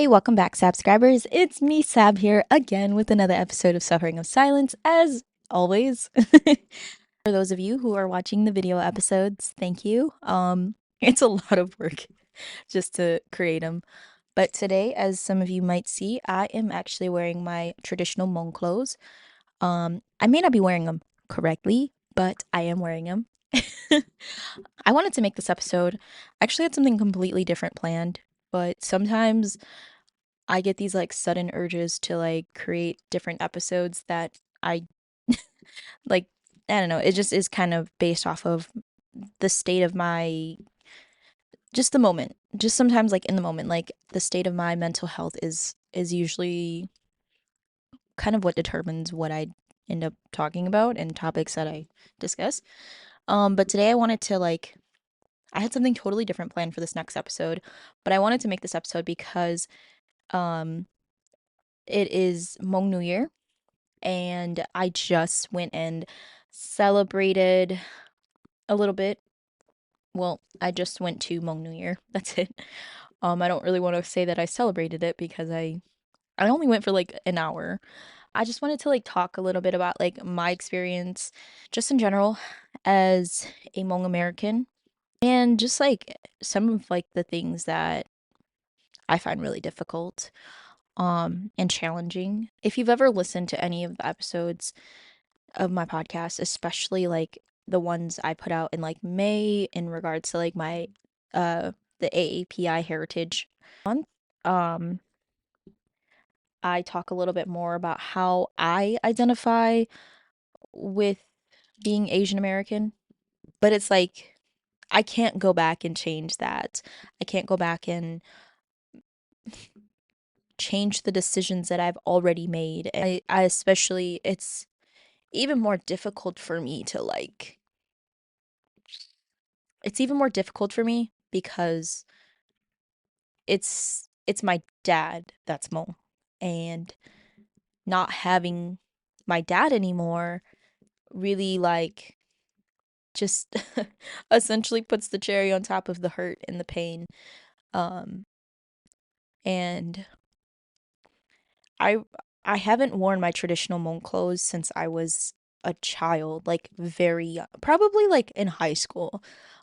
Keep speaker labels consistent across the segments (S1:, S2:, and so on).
S1: Hey, welcome back, Sabscribers. It's me, Sab, here again with another episode of Suffering of Silence, as always. For those of you who are watching the video episodes, thank you. It's a lot of work just to create them. But today, as some of you might see, I am actually wearing my traditional Hmong clothes. I may not be wearing them correctly, but I am wearing them. I wanted to make this episode. I actually had something completely different planned, but sometimes I get these like sudden urges to like create different episodes that I like. I don't know. It just is kind of based off of the state of my, just the moment. Just sometimes like in the moment, like the state of my mental health is usually kind of what determines what I end up talking about and topics that I discuss. But today I wanted to like, I had something totally different planned for this next episode, but I wanted to make this episode because um it is Hmong New Year, and I just went and celebrated a little bit. Well, I just went to Hmong New Year. That's it. I don't really want to say that I celebrated it because I only went for like an hour. I just wanted to like talk a little bit about like my experience just in general as a Hmong American, and just like some of like the things that I find really difficult and challenging. If you've ever listened to any of the episodes of my podcast, especially like the ones I put out in like May in regards to like my the AAPI Heritage Month. Um I talk a little bit more about how I identify with being Asian American, but it's like I can't go back and change that. I can't go back and change the decisions that I've already made. I especially, it's even more difficult for me to like, it's even more difficult for me because it's my dad that's Hmong, and not having my dad anymore really like just essentially puts the cherry on top of the hurt and the pain. um and I I haven't worn my traditional Hmong clothes since I was a child, like very young, probably like in high school.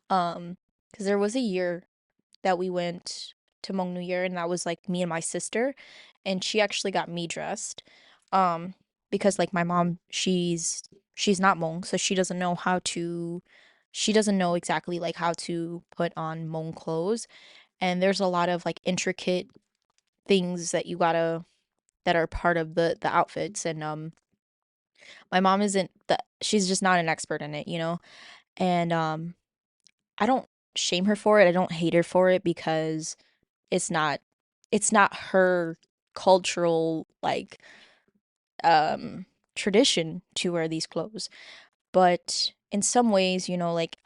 S1: Because there was a year that we went to Hmong New Year, and that was like me and my sister, and she actually got me dressed. Um, because like my mom, she's not Hmong, so she doesn't know exactly like how to put on Hmong clothes, and there's a lot of like intricate things that are part of the outfits, and my mom isn't that she's just not an expert in it, you know? And I don't shame her for it. I don't hate her for it because it's not it's not her cultural like tradition to wear these clothes. But in some ways, you know, like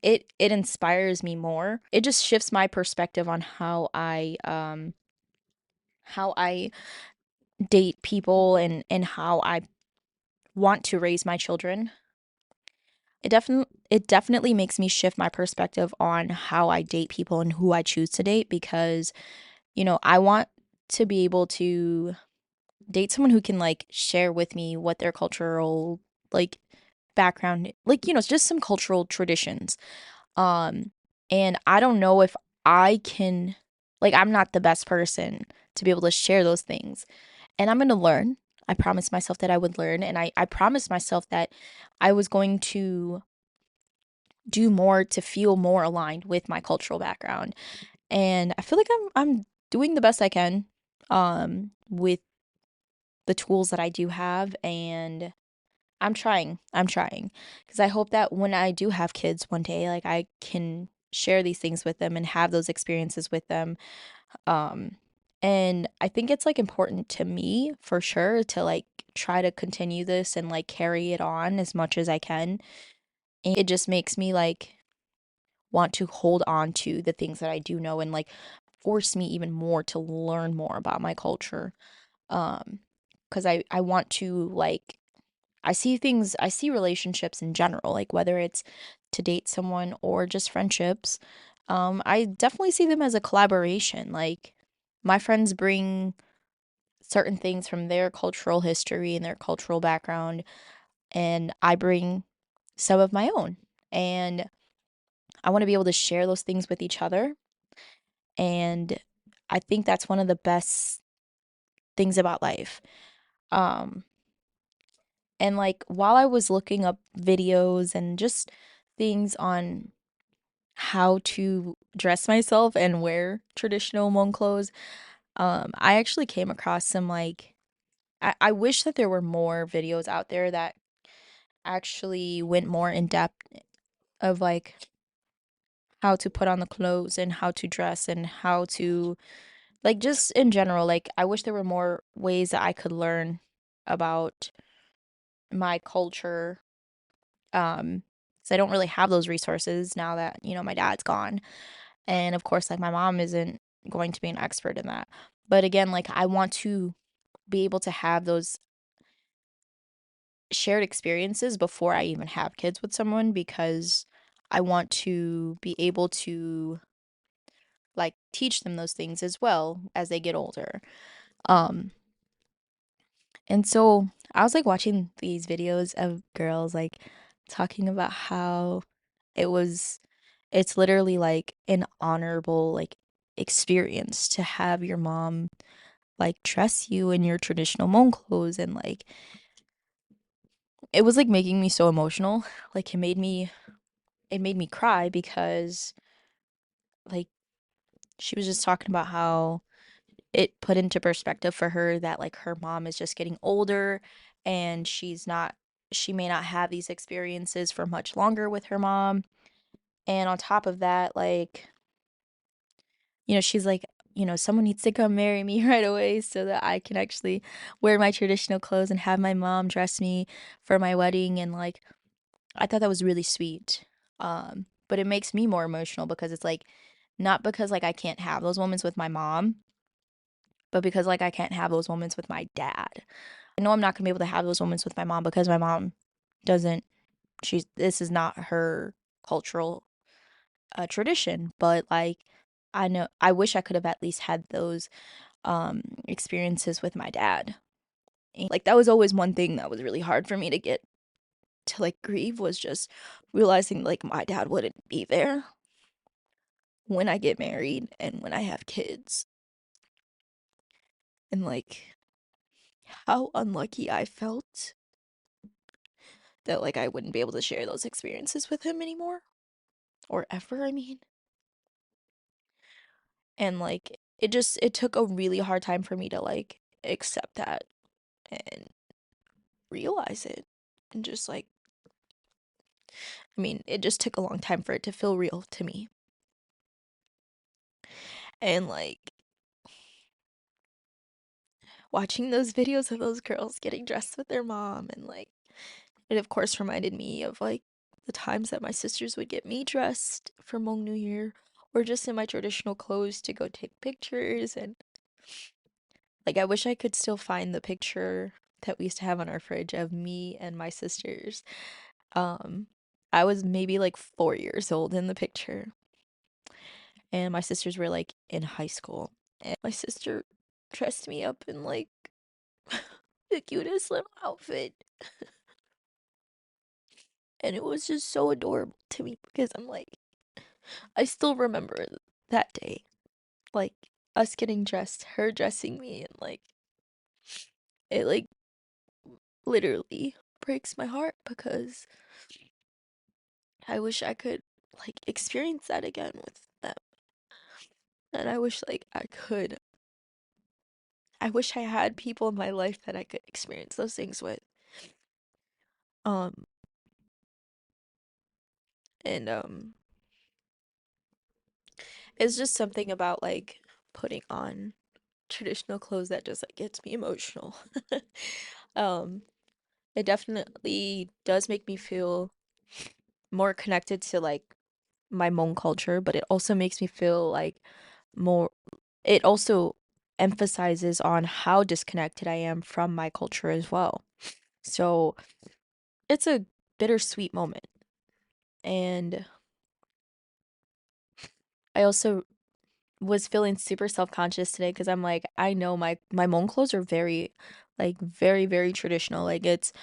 S1: it inspires me more. It just shifts my perspective on how I date people, and how I want to raise my children. It definitely makes me shift my perspective on how I date people and who I choose to date, because you know, I want to be able to date someone who can like share with me what their cultural like background, like, you know, just some cultural traditions. Um and I don't know if I can, like, I'm not the best person to be able to share those things. And I'm going to learn. I promised myself that I would learn, and I promised myself that I was going to do more to feel more aligned with my cultural background. And I feel like I'm doing the best I can with the tools that I do have, and I'm trying because I hope that when I do have kids one day, like I can share these things with them and have those experiences with them. Um and I think it's like important to me for sure to like try to continue this and like carry it on as much as I can. And it just makes me like want to hold on to the things that I do know, and like force me even more to learn more about my culture. Um, because I want to like I see relationships in general, like whether it's to date someone or just friendships. I definitely see them as a collaboration. Like my friends bring certain things from their cultural history and their cultural background, and I bring some of my own. And I want to be able to share those things with each other. And I think that's one of the best things about life. Um, and like while I was looking up videos and just things on how to dress myself and wear traditional Hmong clothes, I actually came across some like I wish that there were more videos out there that actually went more in depth of like how to put on the clothes and how to dress and how to like just in general, like I wish there were more ways that I could learn about my culture. So I don't really have those resources now that, my dad's gone. And of course, like my mom isn't going to be an expert in that. But again, like I want to be able to have those shared experiences before I even have kids with someone because I want to be able to like teach them those things as well as they get older. Um and so I was like watching these videos of girls like talking about how it was it's literally like an honorable like experience to have your mom like dress you in your traditional Hmong clothes, and like it was like making me so emotional. Like it made me cry because like she was just talking about how it put into perspective for her that like her mom is just getting older and she may not have these experiences for much longer with her mom. And on top of that, like, she's like, someone needs to come marry me right away so that I can actually wear my traditional clothes and have my mom dress me for my wedding. And like, I thought that was really sweet. But it makes me more emotional because it's like, not because like I can't have those moments with my mom, but because like I can't have those moments with my dad. I know I'm not gonna be able to have those moments with my mom because my mom doesn't, this is not her cultural tradition, but like I know I wish I could have at least had those experiences with my dad. And, like that was always one thing that was really hard for me to get to like grieve, was just realizing like my dad wouldn't be there when I get married and when I have kids. And like how unlucky I felt that like I wouldn't be able to share those experiences with him anymore, or ever, I mean. And like it took a really hard time for me to like accept that and realize it. And just like, I mean, it just took a long time for it to feel real to me. And like watching those videos of those girls getting dressed with their mom, and like it of course reminded me of like the times that my sisters would get me dressed for Hmong New Year, or just in my traditional clothes to go take pictures. And like I wish I could still find the picture that we used to have on our fridge of me and my sisters. Um I was maybe like 4 years old in the picture, and my sisters were like in high school. And my sister dressed me up in like the cutest little outfit. And it was just so adorable to me because I'm like, I still remember that day. Like us getting dressed, her dressing me, and like it like literally breaks my heart because I wish I could like experience that again with them. And I wish like I wish I had people in my life that I could experience those things with. Um and it's just something about like putting on traditional clothes that just like gets me emotional. um it definitely does make me feel more connected to like my Hmong culture, but it also makes me feel like more, it also emphasizes on how disconnected I am from my culture as well. So it's a bittersweet moment. And I also was feeling super self-conscious today because I'm like, I know my Hmong clothes are very, like, very, very traditional. Like, it's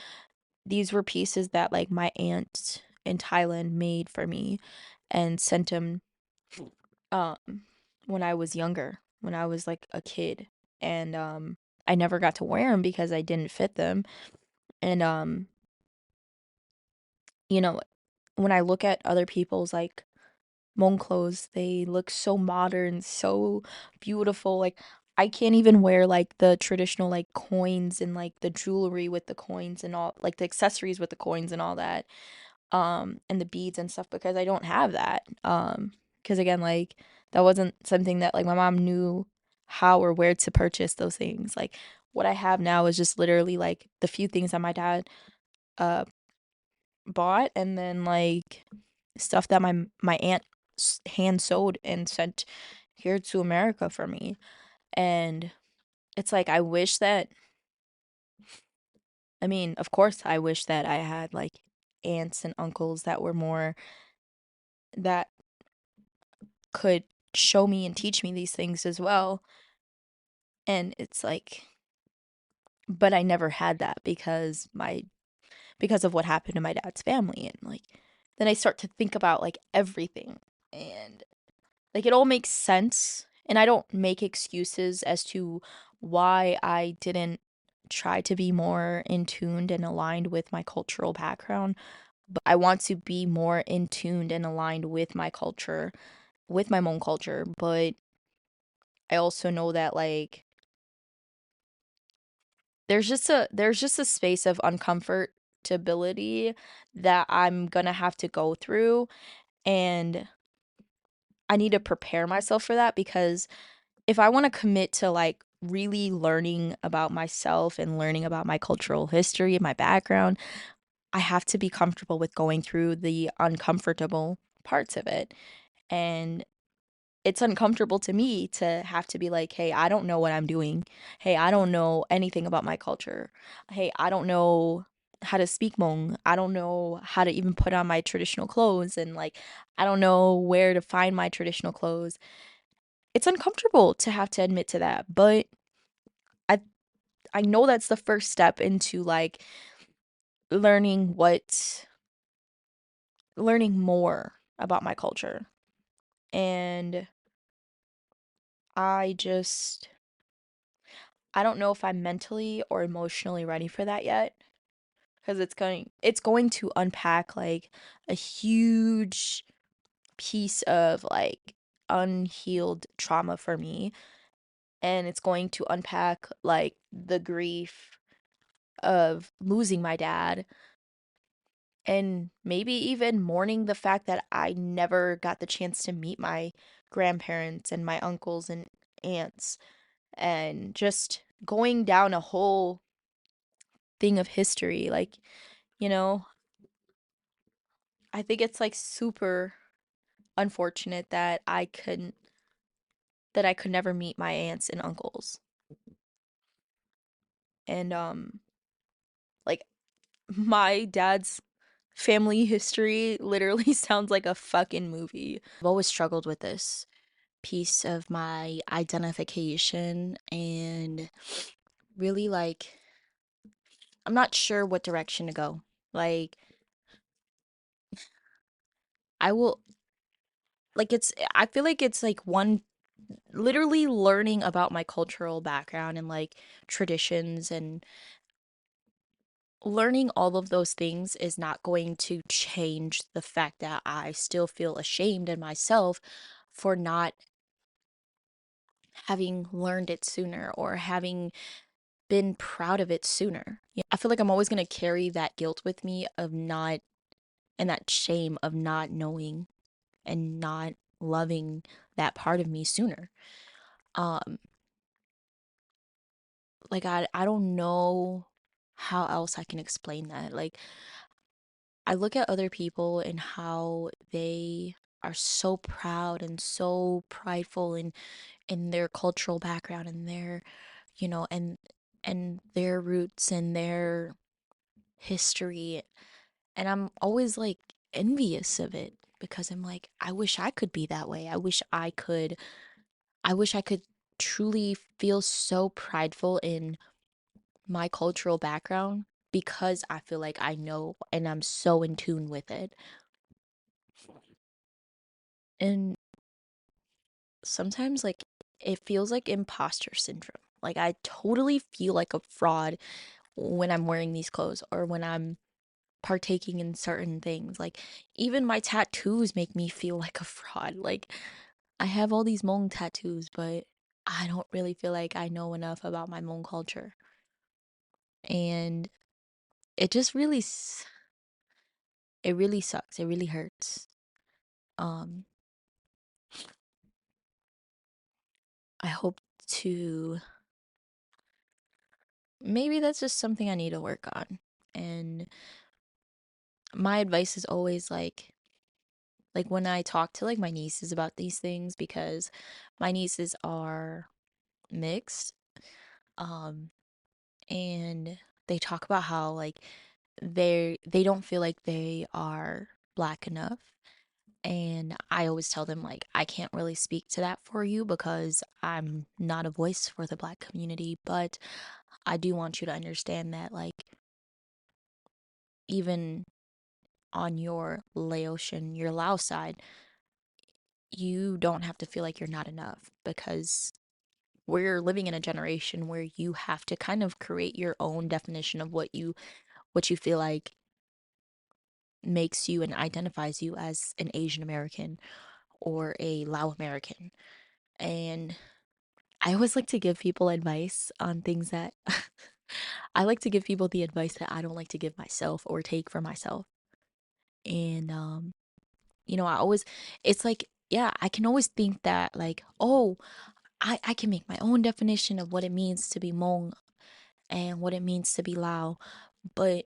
S1: these were pieces that like my aunt in Thailand made for me and sent them um when I was younger, when I was like a kid. And I never got to wear them because I didn't fit them. And you know, when I look at other people's like Hmong clothes, they look so modern, so beautiful. Like I can't even wear like the traditional like coins and like the jewelry with the coins and all, like the accessories with the coins and all that. And the beads and stuff because I don't have that. Because again, like that wasn't something that like my mom knew how or where to purchase those things. Like what I have now is just literally like the few things that my dad uh bought, and then like stuff that my aunt hand sewed and sent here to America for me. And it's like I wish that, I mean, of course I wish that I had like aunts and uncles that were more, that could show me and teach me these things as well. And it's like, but I never had that because of what happened to my dad's family. And like then I start to think about like everything, and like it all makes sense, and I don't make excuses as to why I didn't try to be more in tuned and aligned with my cultural background. But I want to be more in tuned and aligned with my culture, with my Hmong culture. But I also know that like there's just a space of uncomfortability that I'm gonna have to go through, and I need to prepare myself for that because if I want to commit to like really learning about myself and learning about my cultural history and my background, I have to be comfortable with going through the uncomfortable parts of it. And it's uncomfortable to me to have to be like, hey, I don't know what I'm doing. Hey, I don't know anything about my culture. Hey, I don't know how to speak Hmong. I don't know how to even put on my traditional clothes. And like, I don't know where to find my traditional clothes. It's uncomfortable to have to admit to that. But I, I know that's the first step into like learning learning more about my culture. And I just, I don't know if I'm mentally or emotionally ready for that yet, because it's going to unpack like a huge piece of like unhealed trauma for me, and it's going to unpack like the grief of losing my dad, and maybe even mourning the fact that I never got the chance to meet my grandparents and my uncles and aunts, and just going down a whole thing of history. Like, you know, I think it's like super unfortunate that I could never meet my aunts and uncles. And like my dad's family history literally sounds like a fucking movie. I've always struggled with this piece of my identification, and really like I'm not sure what direction to go. Like I will like it's I feel like it's like one, literally learning about my cultural background and like traditions, and learning all of those things is not going to change the fact that I still feel ashamed in myself for not having learned it sooner or having been proud of it sooner. I feel like I'm always going to carry that guilt with me of not, and that shame of not knowing and not loving that part of me sooner. Um like I don't know how else I can explain that. Like I look at other people and how they are so proud and so prideful in their cultural background and their, and their roots and their history, and I'm always like envious of it because I'm like I wish I could be that way. I wish I could I wish I could truly feel so prideful in my cultural background because I feel like I know and I'm so in tune with it. And sometimes, like, it feels like imposter syndrome. Like, I totally feel like a fraud when I'm wearing these clothes or when I'm partaking in certain things. Like, even my tattoos make me feel like a fraud. Like, I have all these Hmong tattoos, but I don't really feel like I know enough about my Hmong culture. And it just really, it really sucks. It really hurts. Um, I hope to, maybe that's just something I need to work on. And my advice is always like when I talk to like my nieces about these things, because my nieces are mixed, um and they talk about how like they don't feel like they are black enough. And I always tell them like I can't really speak to that for you because I'm not a voice for the black community, but I do want you to understand that like even on your Laotian, your Lao side, you don't have to feel like you're not enough, because we're living in a generation where you have to kind of create your own definition of what you feel like makes you and identifies you as an Asian American or a Lao American. And I always like to give people advice on things that I like to give people the advice that I don't like to give myself or take for myself. And I always, it's like, yeah, I can always think that like, oh, I can make my own definition of what it means to be Hmong and what it means to be Lao. But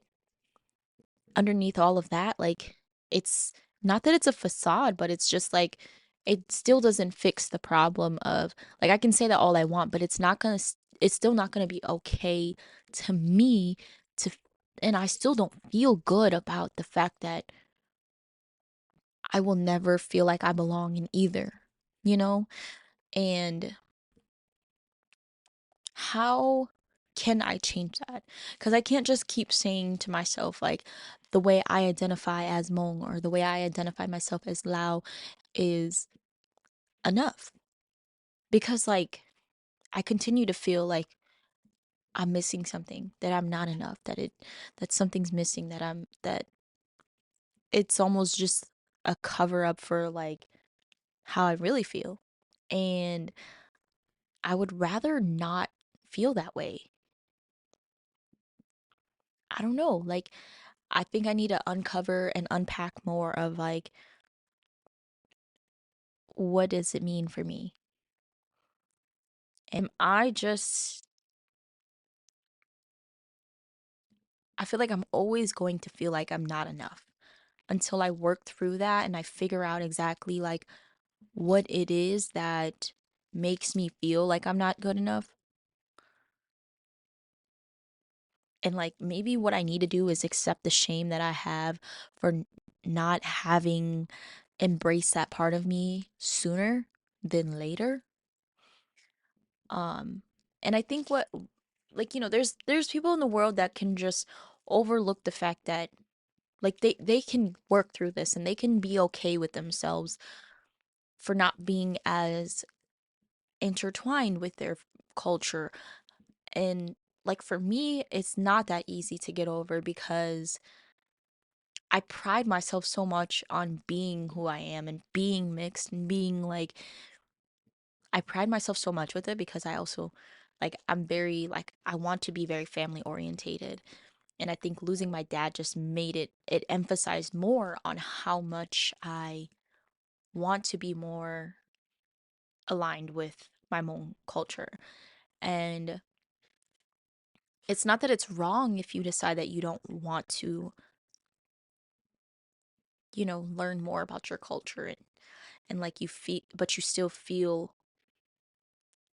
S1: underneath all of that, like, it's not that it's a facade, but it's just like it still doesn't fix the problem of like I can say that all I want, but it's still not gonna be okay to me to, and I still don't feel good about the fact that I will never feel like I belong in either, you know? And how can I change that? Because I can't just keep saying to myself, like, the way I identify as Hmong or the way I identify myself as Lao is enough. Because, like, I continue to feel like I'm missing something, that I'm not enough, that something's missing, that it's almost just a cover up for, like, how I really feel. And I would rather not feel that way. I don't know. Like, I think I need to uncover and unpack more of like, what does it mean for me? Am I just, I feel like I'm always going to feel like I'm not enough until I work through that and I figure out exactly like what it is that makes me feel like I'm not good enough. And like maybe what I need to do is accept the shame that I have for not having embraced that part of me sooner than later. Um, and I think what, like, there's people in the world that can just overlook the fact that like they can work through this and they can be okay with themselves for not being as intertwined with their culture. And like for me, it's not that easy to get over because I pride myself so much on being who I am and being mixed and being like, I pride myself so much with it because I also like I'm very like I want to be very family orientated. And I think losing my dad just made it emphasized more on how much I want to be more aligned with my Hmong culture. And it's not that it's wrong if you decide that you don't want to, learn more about your culture and like you feel, but you still feel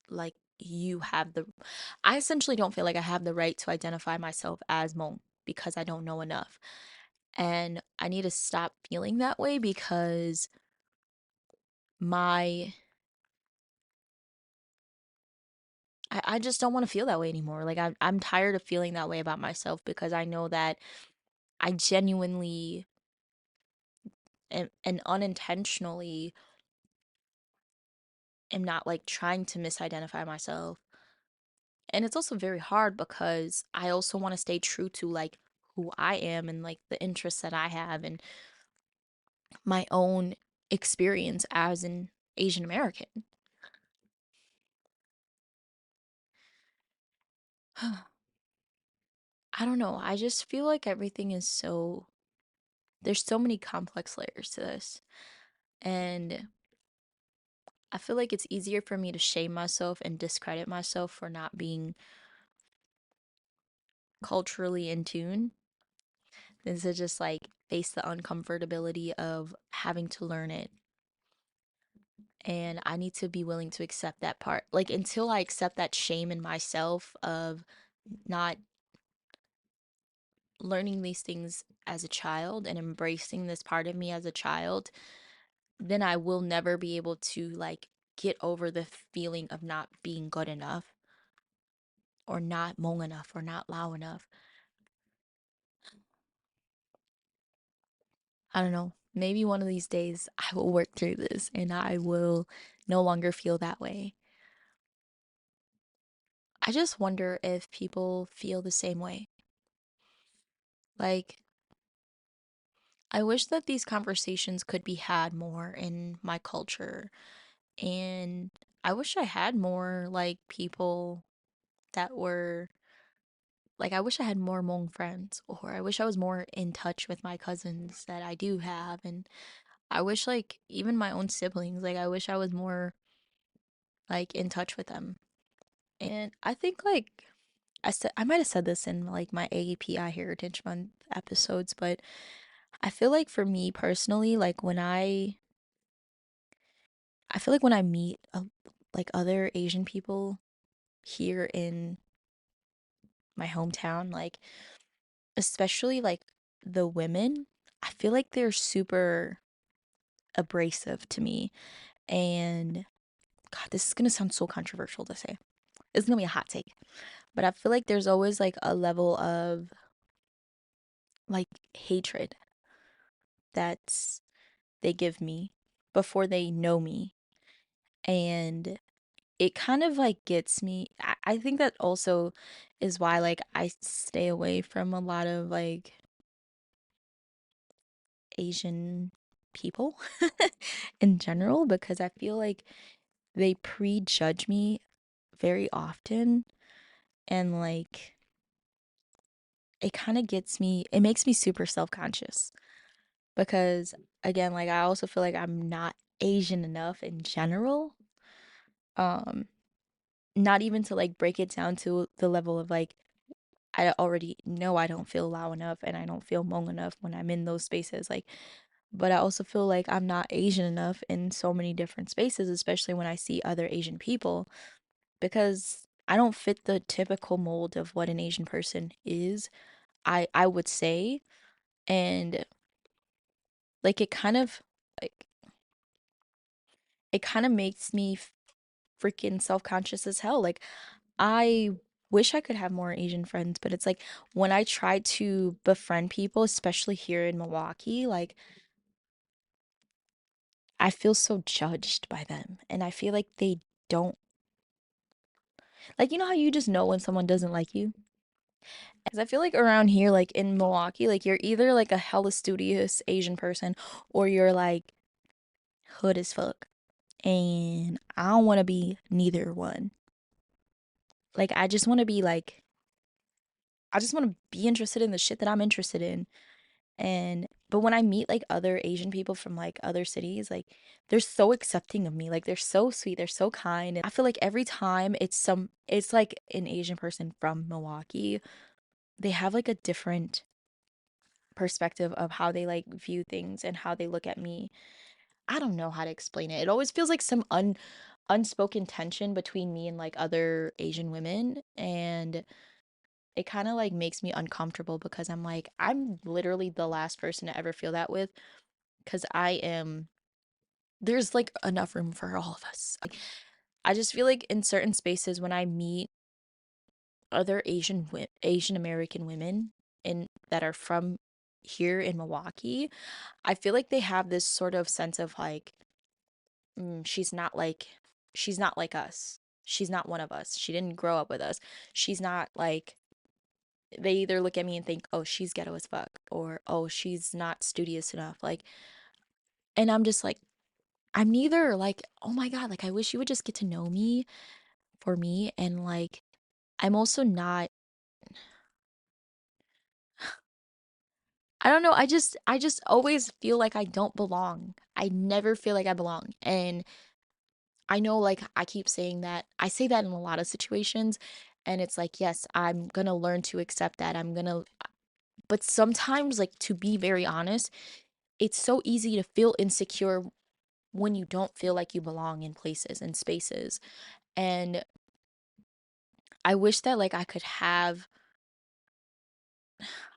S1: like you have the, I essentially don't feel like I have the right to identify myself as Hmong because I don't know enough. And I need to stop feeling that way because my I just don't want to feel that way anymore. Like I'm tired of feeling that way about myself because I know that I genuinely and unintentionally am not like trying to misidentify myself. And it's also very hard because I also want to stay true to like who I am and like the interests that I have and my own experience as an Asian American. I don't know. I just feel like everything is so, there's so many complex layers to this. And I feel like it's easier for me to shame myself and discredit myself for not being culturally in tune than to just like face the uncomfortability of having to learn it. And I need to be willing to accept that part. Like until I accept that shame in myself of not learning these things as a child and embracing this part of me as a child, then I will never be able to like get over the feeling of not being good enough or not Hmong enough or not Lao enough. I don't know. Maybe one of these days I will work through this and I will no longer feel that way. I just wonder if people feel the same way. Like, I wish that these conversations could be had more in my culture. And I wish I had more like people that were like, I wish I had more Hmong friends, or I wish I was more in touch with my cousins that I do have. And I wish, like, even my own siblings, like, I wish I was more like in touch with them. And I think, like, I might have said this in like my AAPI Heritage Month episodes, but I feel like for me personally, like, I feel like when I meet like other Asian people here in my hometown, like, especially like the women, I feel like they're super abrasive to me. And God, this is gonna sound so controversial to say. It's gonna be a hot take. But I feel like there's always like a level of like hatred that they give me before they know me. And it kind of like gets me. I think that also is why like I stay away from a lot of like Asian people in general because I feel like they prejudge me very often and like it kind of gets me, it makes me super self-conscious because again, like I also feel like I'm not Asian enough in general. Um, Not even to like break it down to the level of like I already know I don't feel loud enough and I don't feel Hmong enough when I'm in those spaces. Like, but I also feel like I'm not Asian enough in so many different spaces, especially when I see other Asian people, because I don't fit the typical mold of what an Asian person is. I would say, and like like it kind of makes me freaking self-conscious as hell. Like I wish I could have more Asian friends, but it's like when I try to befriend people, especially here in Milwaukee, like I feel so judged by them. And I feel like they don't like, you know how you just know when someone doesn't like you? Because I feel like around here, like in Milwaukee, like you're either like a hella studious Asian person or you're like hood as fuck. And I don't want to be neither one. Like I just want to be like I just want to be interested in the shit that I'm interested in. And but when I meet like other Asian people from like other cities, like they're so accepting of me. Like they're so sweet, they're so kind. And I feel like every time it's like an Asian person from Milwaukee, they have like a different perspective of how they like view things and how they look at me. I don't know how to explain it. It always feels like some unspoken tension between me and like other Asian women and it kind of like makes me uncomfortable because I'm like I'm literally the last person to ever feel that with because I am there's like enough room for all of us. Like, I just feel like in certain spaces when I meet other Asian American women in that are from here in Milwaukee, I feel like they have this sort of sense of like, she's not like us. She's not one of us. She didn't grow up with us. She's not like they either look at me and think, "Oh, she's ghetto as fuck," or "Oh, she's not studious enough." Like, and I'm just like, I'm neither. Like, oh my God, like I wish you would just get to know me for me. And like, I'm also not, I don't know, I just always feel like I don't belong. I never feel like I belong. And I know like I keep saying that. I say that in a lot of situations. And it's like, yes, I'm gonna learn to accept that. But sometimes, like, to be very honest, it's so easy to feel insecure when you don't feel like you belong in places and spaces. And I wish that like I could have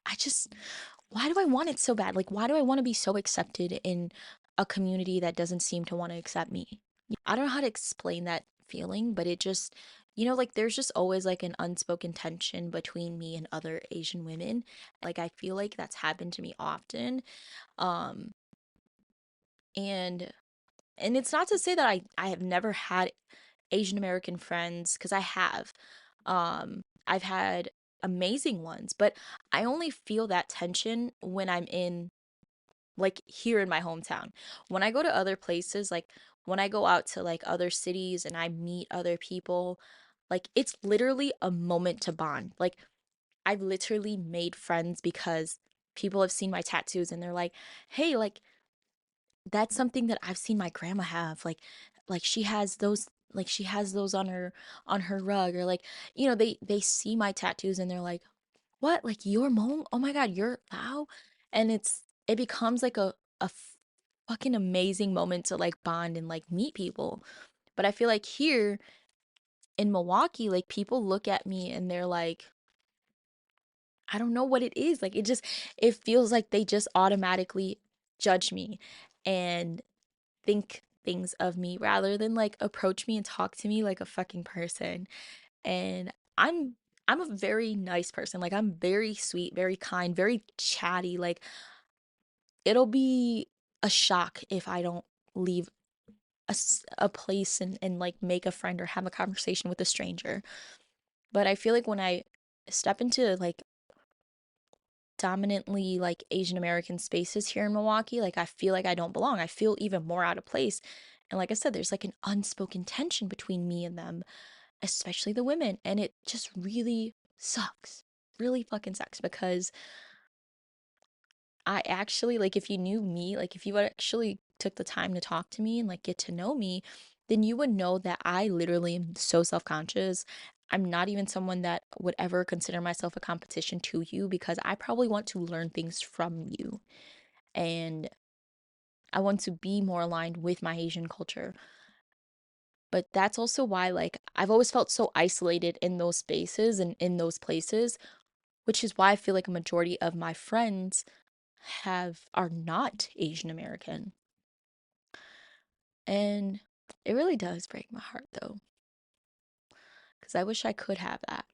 S1: I just why do I want it so bad? Like why do I want to be so accepted in a community that doesn't seem to want to accept me? I don't know how to explain that feeling, but it just like there's just always like an unspoken tension between me and other Asian women. Like I feel like that's happened to me often. Um and and it's not to say that I have never had Asian American friends, because I have. I've had amazing ones, but I only feel that tension when I'm in like here in my hometown. When I go to other places, like when I go out to like other cities and I meet other people, like it's literally a moment to bond. Like I've literally made friends because people have seen my tattoos and they're like, "Hey, that's something that I've seen my grandma have. Like she has those on her rug." Or like, they see my tattoos and they're like, "What? Like you're Hmong? Oh my God, you're Lao?" And it becomes like a fucking amazing moment to like bond and like meet people. But I feel like here in Milwaukee, like people look at me and they're like, I don't know what it is. Like it feels like they just automatically judge me and think things of me rather than like approach me and talk to me like a fucking person. And I'm a very nice person. Like I'm very sweet, very kind, very chatty. Like it'll be a shock if I don't leave a place and like make a friend or have a conversation with a stranger. But I feel like when I step into like dominantly like Asian American spaces here in Milwaukee, like I feel like I don't belong. I feel even more out of place. And like I said, there's like an unspoken tension between me and them, especially the women. And it just really sucks. Really fucking sucks because I actually, like, if you knew me, like, if you actually took the time to talk to me and like get to know me, then you would know that I literally am so self conscious. I'm not even someone that would ever consider myself a competition to you because I probably want to learn things from you. And I want to be more aligned with my Asian culture. But that's also why, like, I've always felt so isolated in those spaces and in those places, which is why I feel like a majority of my friends are not Asian American. And it really does break my heart though, because I wish I could have that.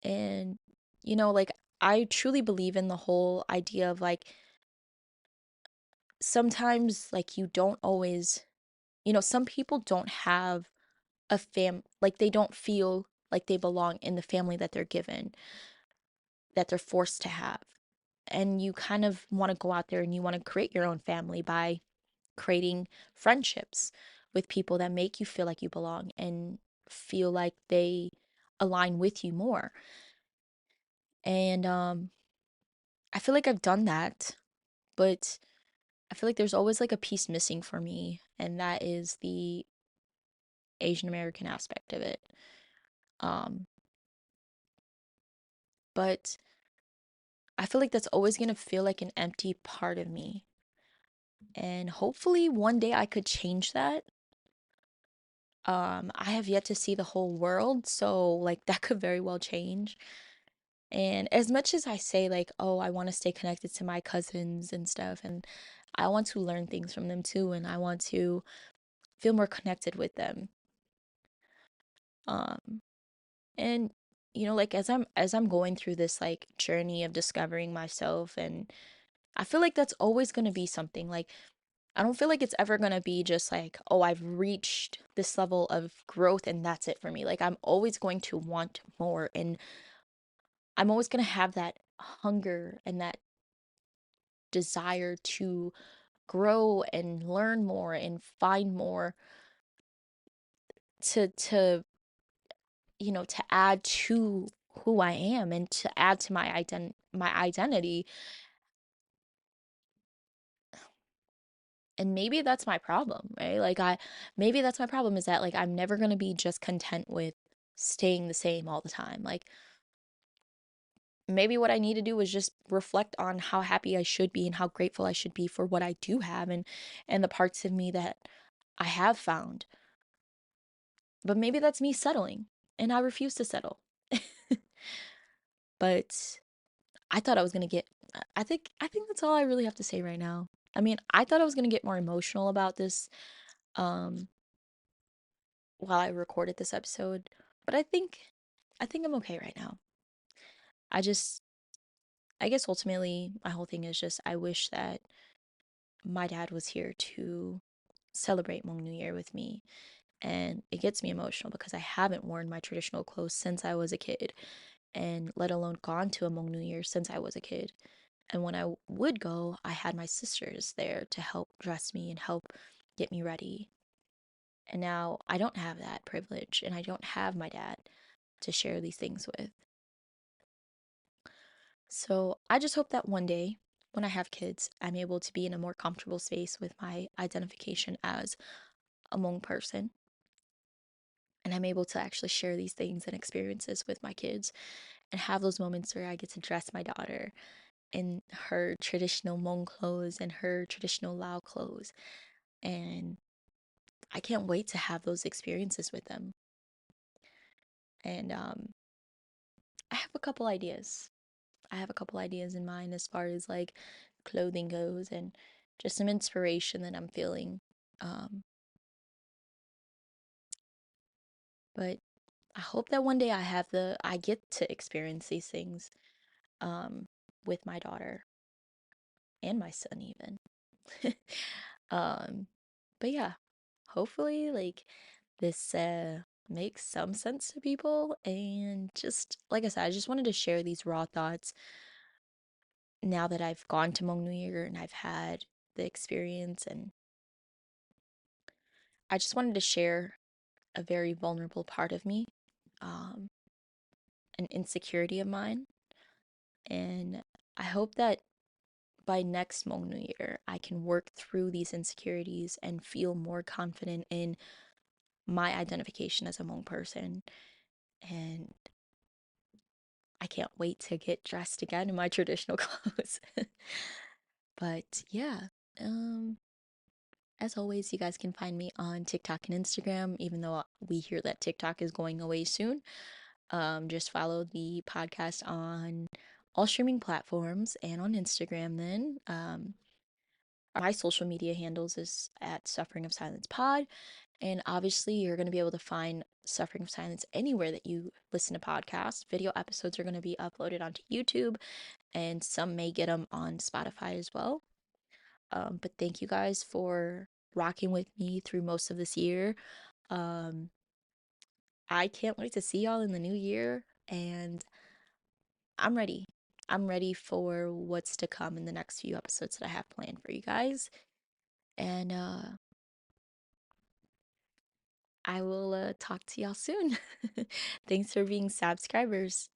S1: And like I truly believe in the whole idea of like sometimes like you don't always, some people don't have like they don't feel like they belong in the family that they're given, that they're forced to have. And you kind of want to go out there and you want to create your own family by creating friendships with people that make you feel like you belong and feel like they align with you more. And I feel like I've done that, but I feel like there's always like a piece missing for me, and that is the Asian American aspect of it. Um but I feel like that's always going to feel like an empty part of me. And hopefully one day I could change that. I have yet to see the whole world, so like that could very well change. And as much as I say, like, oh, I want to stay connected to my cousins and stuff, and I want to learn things from them too, and I want to feel more connected with them. Um, and like as I'm going through this like journey of discovering myself, and I feel like that's always going to be something like I don't feel like it's ever going to be just like, oh, I've reached this level of growth and that's it for me. Like I'm always going to want more, and I'm always going to have that hunger and that desire to grow and learn more and find more to to add to who I am and to add to my identity. And maybe that's my problem, right? Like maybe that's my problem, is that like I'm never going to be just content with staying the same all the time. Like maybe what I need to do is just reflect on how happy I should be and how grateful I should be for what I do have, and the parts of me that I have found. But maybe that's me settling, and I refuse to settle. But I thought I was going to get I think that's all I really have to say right now. I mean, I thought I was going to get more emotional about this um while I recorded this episode, but I think I'm okay right now. I just I guess ultimately my whole thing is just I wish that my dad was here to celebrate Hmoob New Year with me. And it gets me emotional because I haven't worn my traditional clothes since I was a kid, and let alone gone to a Hmoob New Year since I was a kid. And when I would go, I had my sisters there to help dress me and help get me ready. And now I don't have that privilege, and I don't have my dad to share these things with. So I just hope that one day, when I have kids, I'm able to be in a more comfortable space with my identification as a Hmong person. And I'm able to actually share these things and experiences with my kids and have those moments where I get to dress my daughter in her traditional Hmong clothes and her traditional Lao clothes. And I can't wait to have those experiences with them. And I have a couple ideas. I have a couple ideas in mind as far as like clothing goes, and just some inspiration that I'm feeling. Um, but I hope that one day I get to experience these things um, with my daughter and my son even. um, but yeah, hopefully like this makes some sense to people, and just like I said, I just wanted to share these raw thoughts now that I've gone to Hmong New Year and I've had the experience, and I just wanted to share a very vulnerable part of me, um, an insecurity of mine. And I hope that by next Hmong New Year, I can work through these insecurities and feel more confident in my identification as a Hmong person. And I can't wait to get dressed again in my traditional clothes. But yeah, um, as always, you guys can find me on TikTok and Instagram, even though we hear that TikTok is going away soon. Just follow the podcast on all streaming platforms and on Instagram then. My social media handles is at Suffering of Silence Pod. And obviously, you're going to be able to find Suffering of Silence anywhere that you listen to podcasts. Video episodes are going to be uploaded onto YouTube, and some may get them on Spotify as well. But thank you guys for rocking with me through most of this year. Um, I can't wait to see y'all in the new year, and I'm ready. I'm ready for what's to come in the next few episodes that I have planned for you guys. And I will talk to y'all soon. Thanks for being subscribers.